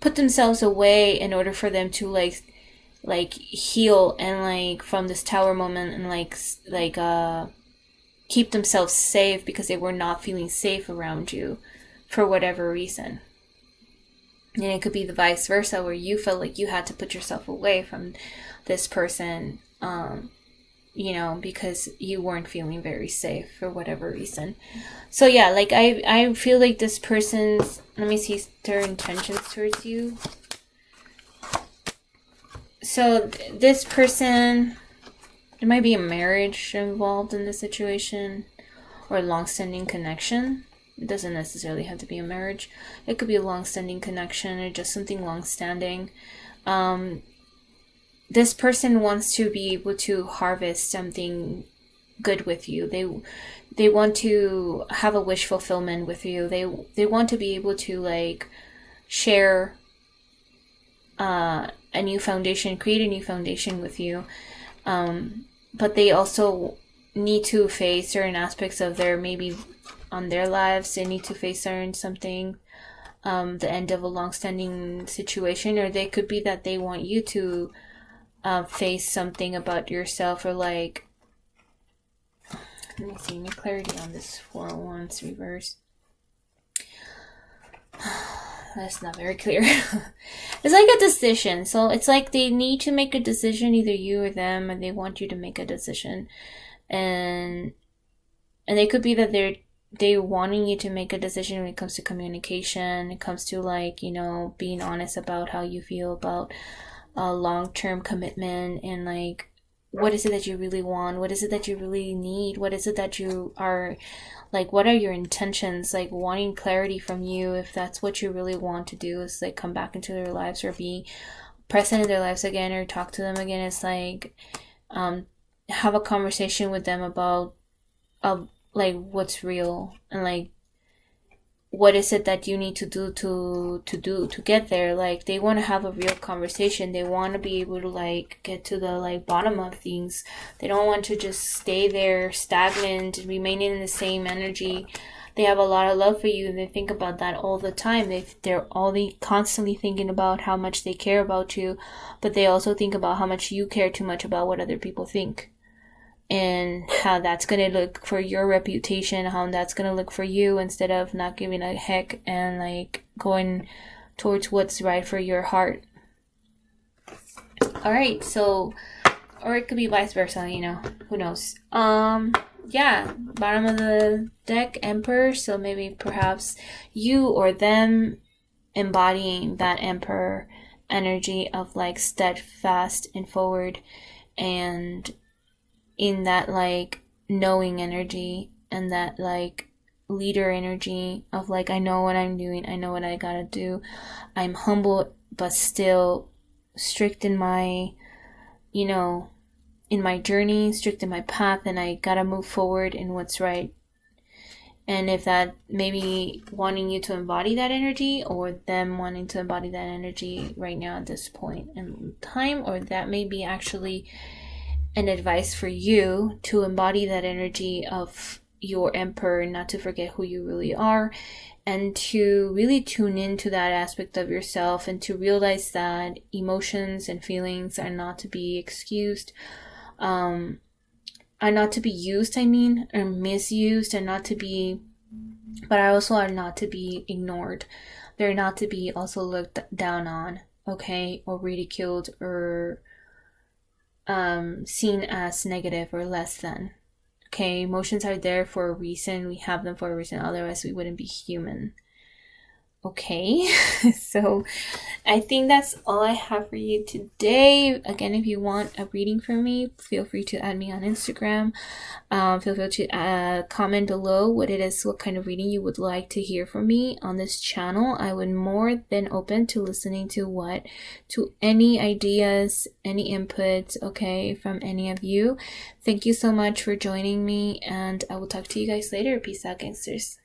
put themselves away in order for them to like heal and like from this tower moment, and like keep themselves safe, because they were not feeling safe around you for whatever reason. And it could be the vice versa, where you felt like you had to put yourself away from this person you know, because you weren't feeling very safe for whatever reason. So yeah, like I feel like this person's, let me see their intentions towards you. So this person, there might be a marriage involved in the situation, or a long-standing connection. It doesn't necessarily have to be a marriage. It could be a long-standing connection or just something long-standing. This person wants to be able to harvest something good with you. They want to have a wish fulfillment with you. They want to be able to like share a new foundation, create a new foundation with you. But they also need to face certain aspects of their, maybe on their lives, they need to face something, the end of a long-standing situation, or they could be that they want you to face something about yourself, or like, let me see, need clarity on this 4 of Wands reverse. That's not very clear. It's like a decision. So it's like they need to make a decision, either you or them, and they want you to make a decision. And they could be that they're wanting you to make a decision when it comes to communication. It comes to like, you know, being honest about how you feel about a long-term commitment, and like, what is it that you really want? What is it that you really need? What is it that you are, like, what are your intentions? Like, wanting clarity from you, if that's what you really want to do, is like come back into their lives or be present in their lives again, or talk to them again. It's like, have a conversation with them about like what's real, and like what is it that you need to do to get there. Like, they want to have a real conversation. They want to be able to like get to the like bottom of things. They don't want to just stay there stagnant, remaining in the same energy. They have a lot of love for you, and they think about that all the time. They're constantly thinking about how much they care about you, but they also think about how much you care too much about what other people think, and how that's going to look for your reputation, how that's going to look for you, instead of not giving a heck and like going towards what's right for your heart. All right, so, or it could be vice versa, you know, who knows. Yeah, bottom of the deck, Emperor. So maybe perhaps you or them embodying that Emperor energy of like steadfast and forward, and in that like knowing energy, and that like leader energy of like, I know what I'm doing, I know what I gotta do, I'm humble but still strict in my, you know, in my journey, strict in my path, and I gotta move forward in what's right. And if that maybe wanting you to embody that energy, or them wanting to embody that energy right now at this point in time, or that may be actually an advice for you to embody that energy of your Emperor, not to forget who you really are, and to really tune into that aspect of yourself, and to realize that emotions and feelings are not to be excused, are not to be used, or misused, and not to be, but also are not to be ignored. They're not to be also looked down on, okay, or ridiculed, or seen as negative or less than. Okay, emotions are there for a reason. We have them for a reason, otherwise we wouldn't be human. Okay, so I think that's all I have for you today. Again, if you want a reading from me, feel free to add me on Instagram. Feel free to comment below what kind of reading you would like to hear from me on this channel. I would more than open to listening to any ideas, any inputs, okay, from any of you. Thank you so much for joining me, and I will talk to you guys later. Peace out, gangsters.